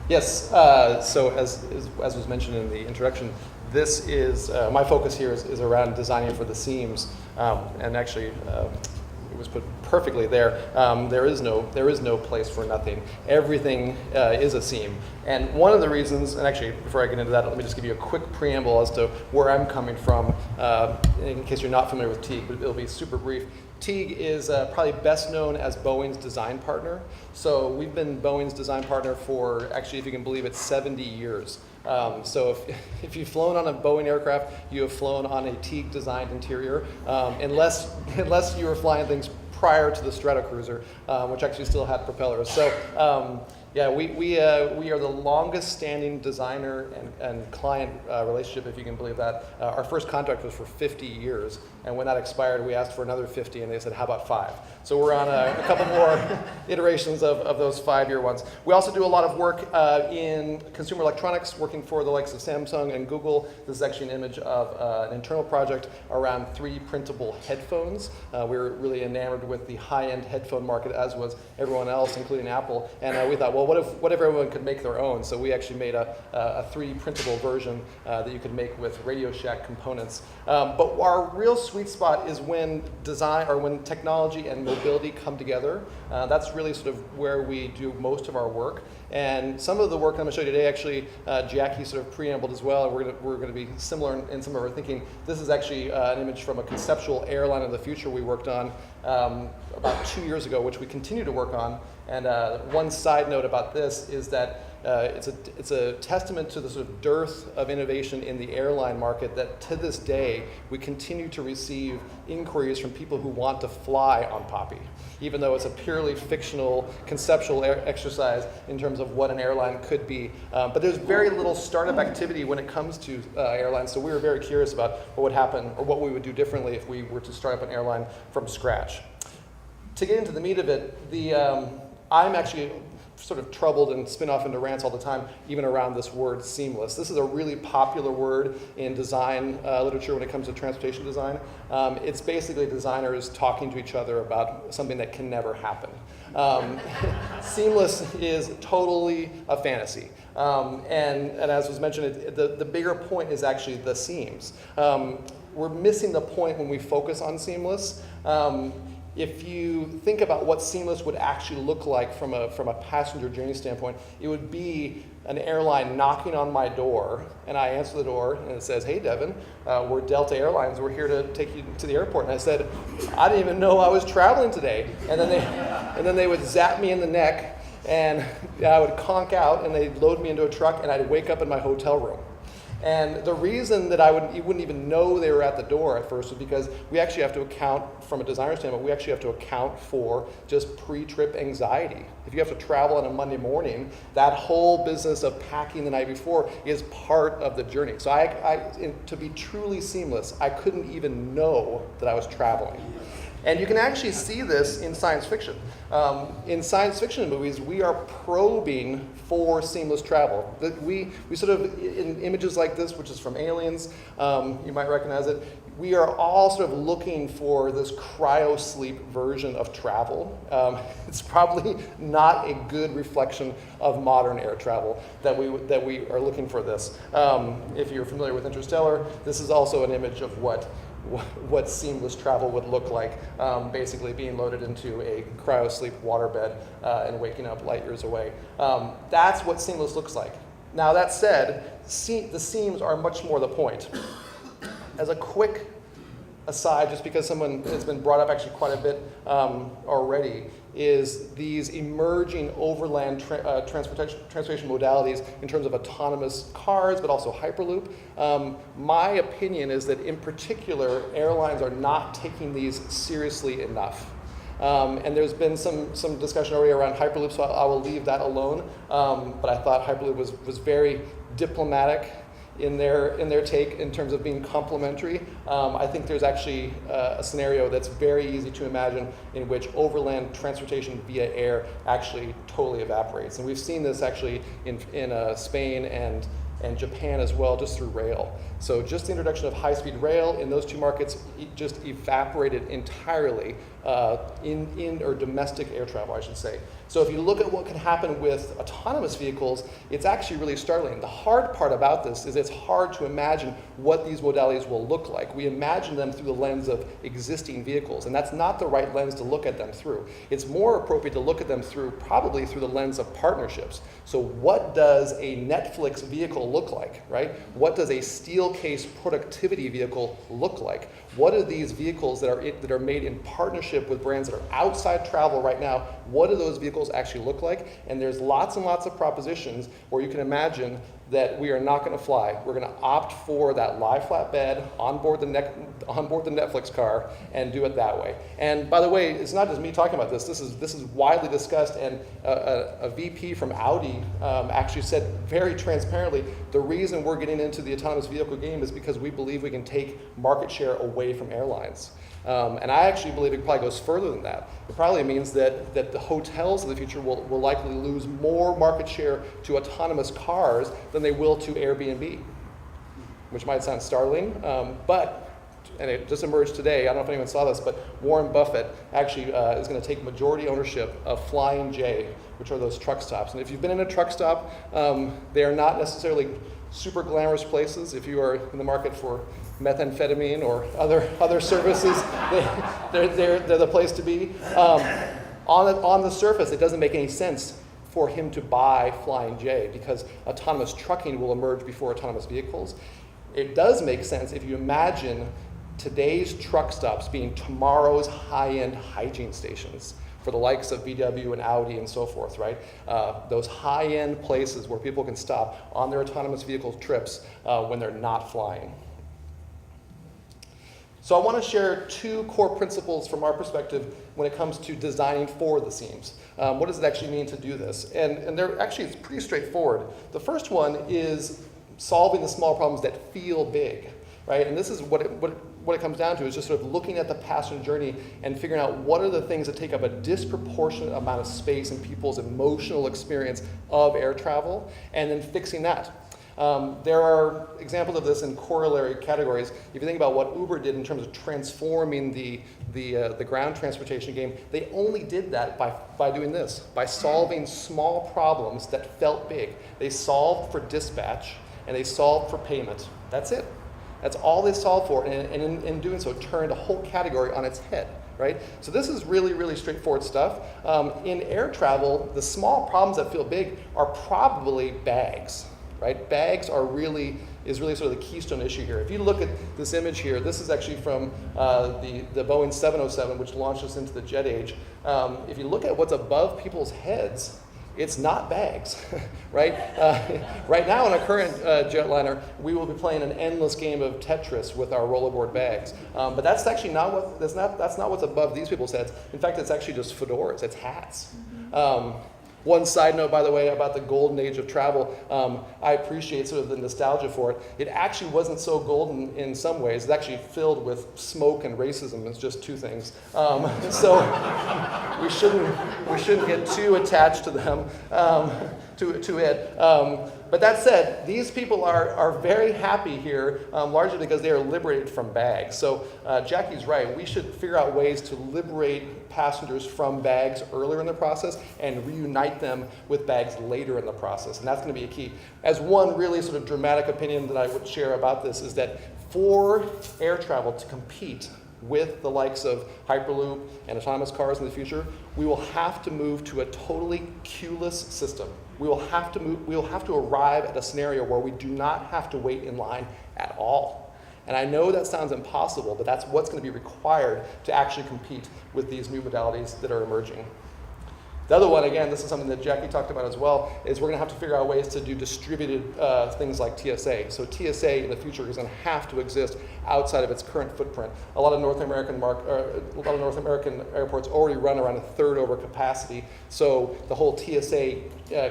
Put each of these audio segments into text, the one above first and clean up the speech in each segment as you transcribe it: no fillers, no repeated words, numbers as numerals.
Yes, so as was mentioned in the introduction, this is, my focus here is around designing for the seams, and actually it was put perfectly there. There is no place for nothing. Everything is a seam. And one of the reasons, and actually before I get into that, let me just give you a quick preamble as to where I'm coming from, in case you're not familiar with TEAGUE, but it'll be super brief. TEAGUE is probably best known as Boeing's design partner. So we've been Boeing's design partner for, actually, if you can believe it, 70 years. So if you've flown on a Boeing aircraft, you have flown on a TEAGUE designed interior, unless you were flying things prior to the Stratocruiser, which actually still had propellers. So yeah, we are the longest standing designer and client relationship, if you can believe that. Our first contract was for 50 years, and when that expired, we asked for another 50, and they said, how about 5? So we're on a couple more iterations of those 5-year ones. We also do a lot of work in consumer electronics, working for the likes of Samsung and Google. This is actually an image of an internal project around 3D printable headphones. We were really enamored with the high-end headphone market, as was everyone else, including Apple. And we thought, well, what if everyone could make their own? So we actually made a 3D printable version that you could make with Radio Shack components. But our real sweet spot is when design, or when technology and mobility come together. That's really sort of where we do most of our work. And some of the work I'm going to show you today, actually, Jackie sort of preambled as well. We're going to be similar in some of our thinking. This is actually an image from a conceptual airline of the future we worked on about 2 years ago, which we continue to work on. And one side note about this is that it's a testament to the sort of dearth of innovation in the airline market that to this day we continue to receive inquiries from people who want to fly on Poppy, even though it's a purely fictional conceptual exercise in terms of what an airline could be. But there's very little startup activity when it comes to airlines, so we were very curious about what would happen or what we would do differently if we were to start up an airline from scratch. To get into the meat of it, I'm actually sort of troubled and spin off into rants all the time, even around this word seamless. This is a really popular word in design literature when it comes to transportation design. It's basically designers talking to each other about something that can never happen. Seamless is totally a fantasy. And as was mentioned, the bigger point is actually the seams. We're missing the point when we focus on seamless. If you think about what seamless would actually look like from a passenger journey standpoint, it would be an airline knocking on my door, and I answer the door, and it says, "Hey, Devin, we're Delta Airlines. We're here to take you to the airport." And I said, "I didn't even know I was traveling today." And then they would zap me in the neck, and I would conk out, and they'd load me into a truck, and I'd wake up in my hotel room. And the reason that you wouldn't even know they were at the door at first was because we actually have to account, from a designer standpoint, we actually have to account for just pre-trip anxiety. If you have to travel on a Monday morning, that whole business of packing the night before is part of the journey. So to be truly seamless, I couldn't even know that I was traveling. And you can actually see this in science fiction. In science fiction movies, we are probing for seamless travel. We sort of, in images like this, which is from Aliens, you might recognize it, we are all sort of looking for this cryo-sleep version of travel. It's probably not a good reflection of modern air travel that we are looking for this. If you're familiar with Interstellar, this is also an image of what seamless travel would look like, basically being loaded into a cryo-sleep waterbed and waking up light years away. That's what seamless looks like. Now that said, the seams are much more the point. As a quick aside, just because someone has been brought up actually quite a bit already, is these emerging overland transportation modalities in terms of autonomous cars, but also Hyperloop. My opinion is that in particular, airlines are not taking these seriously enough. And there's been some discussion already around Hyperloop, so I will leave that alone. But I thought Hyperloop was very diplomatic in their take in terms of being complementary. I think there's actually a scenario that's very easy to imagine in which overland transportation via air actually totally evaporates. And we've seen this actually in Spain and Japan as well, just through rail. So just the introduction of high-speed rail in those two markets just evaporated entirely in or domestic air travel, I should say. So if you look at what can happen with autonomous vehicles, it's actually really startling. The hard part about this is it's hard to imagine what these modalities will look like. We imagine them through the lens of existing vehicles, and that's not the right lens to look at them through. It's more appropriate to look at them probably through the lens of partnerships. So what does a Netflix vehicle look like, right? What does a Steelcase productivity vehicle look like? What are these vehicles that are made in partnership with brands that are outside travel right now? What do those vehicles actually look like? And there's lots and lots of propositions where you can imagine that we are not going to fly. We're going to opt for that lie flat bed onboard the Netflix car and do it that way. And by the way, it's not just me talking about this. This is widely discussed, and a VP from Audi actually said very transparently, the reason we're getting into the autonomous vehicle game is because we believe we can take market share away from airlines. And I actually believe it probably goes further than that. It probably means that the hotels of the future will likely lose more market share to autonomous cars than they will to Airbnb, which might sound startling, and it just emerged today, I don't know if anyone saw this, but Warren Buffett actually is going to take majority ownership of Flying J, which are those truck stops. And if you've been in a truck stop, they are not necessarily super glamorous places. If you are in the market for methamphetamine or other services, they're the place to be. On the surface, it doesn't make any sense for him to buy Flying J because autonomous trucking will emerge before autonomous vehicles. It does make sense if you imagine today's truck stops being tomorrow's high-end hygiene stations for the likes of VW and Audi and so forth, right? Those high-end places where people can stop on their autonomous vehicle trips when they're not flying. So I want to share two core principles from our perspective when it comes to designing for the seams. What does it actually mean to do this? And they're actually, it's pretty straightforward. The first one is solving the small problems that feel big, right? And this is what it comes down to, is just sort of looking at the passenger journey and figuring out what are the things that take up a disproportionate amount of space in people's emotional experience of air travel, and then fixing that. There are examples of this in corollary categories. If you think about what Uber did in terms of transforming the ground transportation game, they only did that by doing this, by solving small problems that felt big. They solved for dispatch, and they solved for payment. That's it. That's all they solved for, and in doing so, turned a whole category on its head, right? So this is really, really straightforward stuff. In air travel, the small problems that feel big are probably bags, right? Bags is really sort of the keystone issue here. If you look at this image here, this is actually from the Boeing 707, which launched us into the jet age. If you look at what's above people's heads, it's not bags, right? Right now in a current jetliner, we will be playing an endless game of Tetris with our rollerboard bags. But that's actually not that's not what's above these people's heads. In fact, it's actually just fedoras, it's hats. One side note, by the way, about the golden age of travel, I appreciate sort of the nostalgia for it. It actually wasn't so golden in some ways. It's actually filled with smoke and racism. It's just two things. So we shouldn't get too attached to them, to it. But that said, these people are very happy here, largely because they are liberated from bags. So Jackie's right. We should figure out ways to liberate passengers from bags earlier in the process and reunite them with bags later in the process. And that's going to be a key. As one really sort of dramatic opinion that I would share about this is that for air travel to compete with the likes of Hyperloop and autonomous cars in the future, we will have to move to a totally queueless system. We will have to arrive at a scenario where we do not have to wait in line at all. And I know that sounds impossible, but that's what's going to be required to actually compete with these new modalities that are emerging. The other one, again, this is something that Jackie talked about as well, is we're going to have to figure out ways to do distributed things like TSA. So TSA in the future is going to have to exist outside of its current footprint. A lot of North American airports already run around a third over capacity. So the whole TSA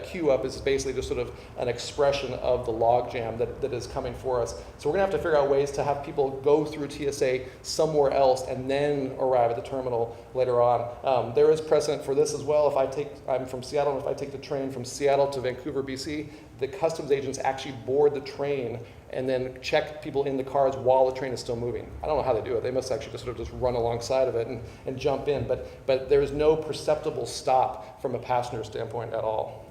queue up is basically just sort of an expression of the logjam that is coming for us. So we're going to have to figure out ways to have people go through TSA somewhere else and then arrive at the terminal later on. There is precedent for this as well. If I'm from Seattle, and if I take the train from Seattle to Vancouver, BC, the customs agents actually board the train and then check people in the cars while the train is still moving. I don't know how they do it. They must actually just run alongside of it and jump in, but there's no perceptible stop from a passenger standpoint at all.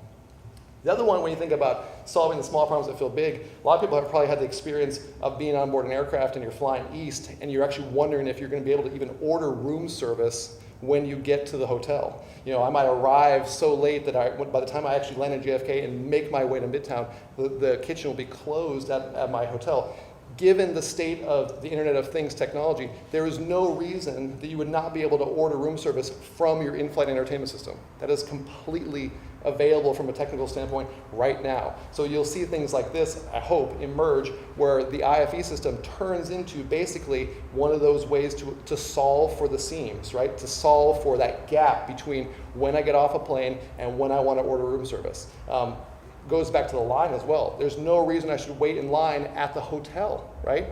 The other one, when you think about solving the small problems that feel big, a lot of people have probably had the experience of being on board an aircraft and you're flying east and you're actually wondering if you're going to be able to even order room service when you get to the hotel. I might arrive so late that by the time I actually land in JFK and make my way to Midtown, the kitchen will be closed at my hotel. Given the state of the Internet of Things technology, there is no reason that you would not be able to order room service from your in-flight entertainment system. That is completely available from a technical standpoint right now. So you'll see things like this, I hope, emerge where the IFE system turns into basically one of those ways to solve for the seams, right? To solve for that gap between when I get off a plane and when I want to order room service. Goes back to the line as well. There's no reason I should wait in line at the hotel, right?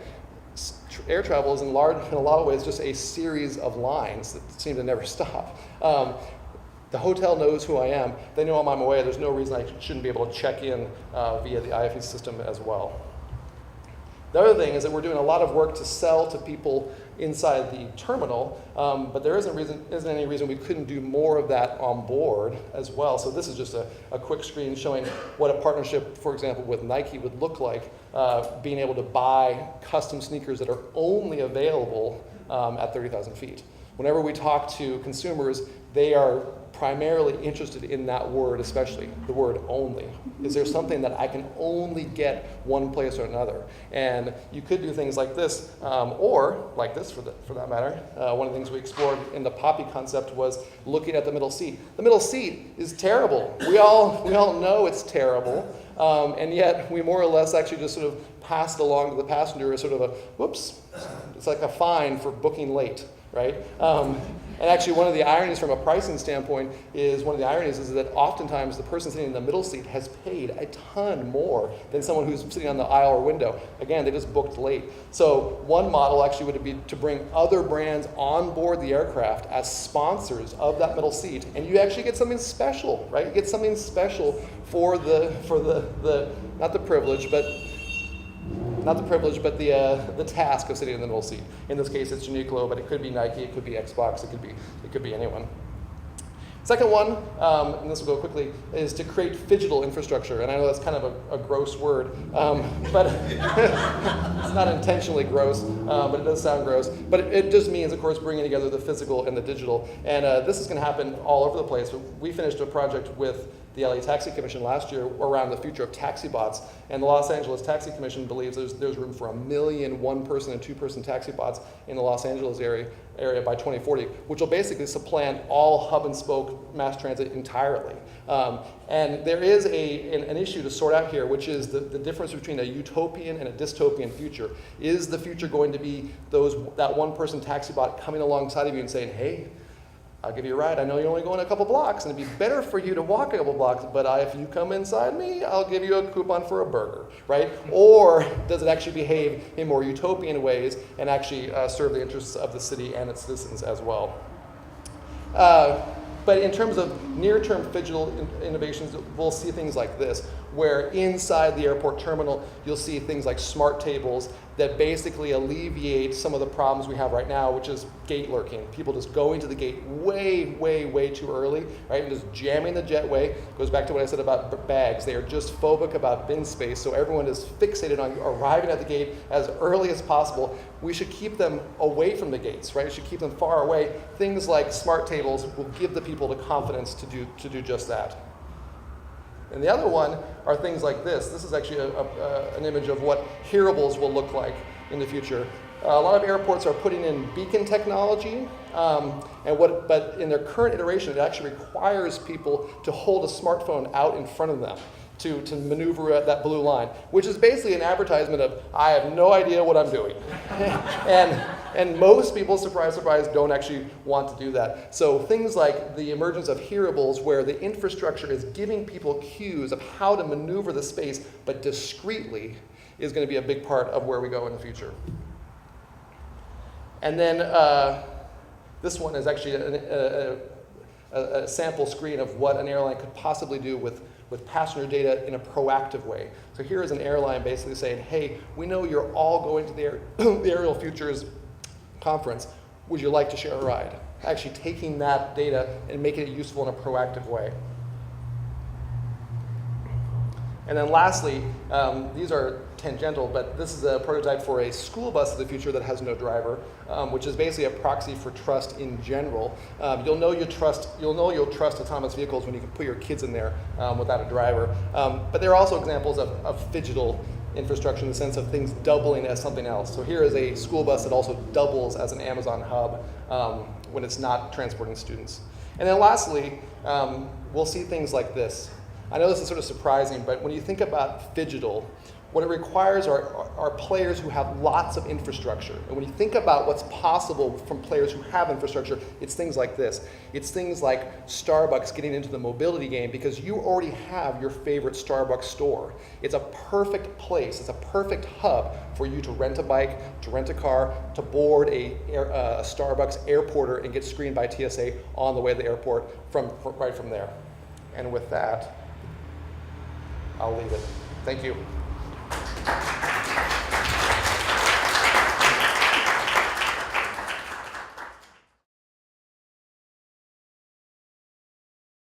Air travel is in a lot of ways just a series of lines that seem to never stop. The hotel knows who I am. They know I'm on my way. There's no reason I shouldn't be able to check in via the IFE system as well. The other thing is that we're doing a lot of work to sell to people inside the terminal, but there isn't any reason we couldn't do more of that on board as well. So this is just a quick screen showing what a partnership, for example, with Nike would look like, being able to buy custom sneakers that are only available at 30,000 feet. Whenever we talk to consumers, they are primarily interested in that word, especially the word only. Is there something that I can only get one place or another? And you could do things like this, or like this for that matter. One of the things we explored in the Poppy concept was looking at the middle seat. The middle seat is terrible. We all know it's terrible, and yet we more or less actually just sort of pass it along to the passenger as sort of a, whoops, it's like a fine for booking late, right? And actually, one of the ironies from a pricing standpoint is that oftentimes the person sitting in the middle seat has paid a ton more than someone who's sitting on the aisle or window. Again, they just booked late. So one model actually would be to bring other brands on board the aircraft as sponsors of that middle seat, and you actually get something special, right? You get something special for the not the privilege, but the task of sitting in the middle seat. In this case, it's Uniqlo, but it could be Nike, it could be Xbox, it could be anyone. Second one, and this will go quickly, is to create phygital infrastructure. And I know that's kind of a gross word, but it's not intentionally gross, but it does sound gross. But it just means, of course, bringing together the physical and the digital. And this is going to happen all over the place. We finished a project with the LA Taxi Commission last year around the future of taxi bots, and the Los Angeles Taxi Commission believes there's room for 1 million one-person and two-person taxi bots in the Los Angeles area by 2040, which will basically supplant all hub and spoke mass transit entirely. And there is an issue to sort out here, which is the difference between a utopian and a dystopian future. Is the future going to be that one-person taxi bot coming alongside of you and saying, hey, I'll give you a ride. I know you're only going a couple blocks, and it'd be better for you to walk a couple blocks, but if you come inside me, I'll give you a coupon for a burger, right? Or does it actually behave in more utopian ways and actually serve the interests of the city and its citizens as well? But in terms of near-term phygital innovations, we'll see things like this, where inside the airport terminal, you'll see things like smart tables that basically alleviate some of the problems we have right now, which is gate lurking. People just going to the gate way, way, way too early, right? And just jamming the jetway. Goes back to what I said about bags. They are just phobic about bin space, so everyone is fixated on arriving at the gate as early as possible. We should keep them away from the gates, right? We should keep them far away. Things like smart tables will give the people the confidence to do just that. And the other one are things like this. This is actually an image of what hearables will look like in the future. A lot of airports are putting in beacon technology, but in their current iteration, it actually requires people to hold a smartphone out in front of them to maneuver that blue line, which is basically an advertisement of, I have no idea what I'm doing. And most people, surprise, surprise, don't actually want to do that. So things like the emergence of hearables, where the infrastructure is giving people cues of how to maneuver the space, but discreetly, is going to be a big part of where we go in the future. And then this one is actually a sample screen of what an airline could possibly do with passenger data in a proactive way. So here is an airline basically saying, hey, we know you're all going to the Aerial Futures conference. Would you like to share a ride? Actually taking that data and making it useful in a proactive way. And then lastly, these are tangential, but this is a prototype for a school bus of the future that has no driver, which is basically a proxy for trust in general. You'll know you'll trust autonomous vehicles when you can put your kids in there without a driver. But there are also examples of phygital infrastructure in the sense of things doubling as something else. So here is a school bus that also doubles as an Amazon hub when it's not transporting students. And then lastly, we'll see things like this. I know this is sort of surprising, but when you think about phygital, what it requires are players who have lots of infrastructure. And when you think about what's possible from players who have infrastructure, it's things like this. It's things like Starbucks getting into the mobility game because you already have your favorite Starbucks store. It's a perfect place, it's a perfect hub for you to rent a bike, to rent a car, to board a Starbucks airporter and get screened by TSA on the way to the airport right from there. And with that, I'll leave it. Thank you.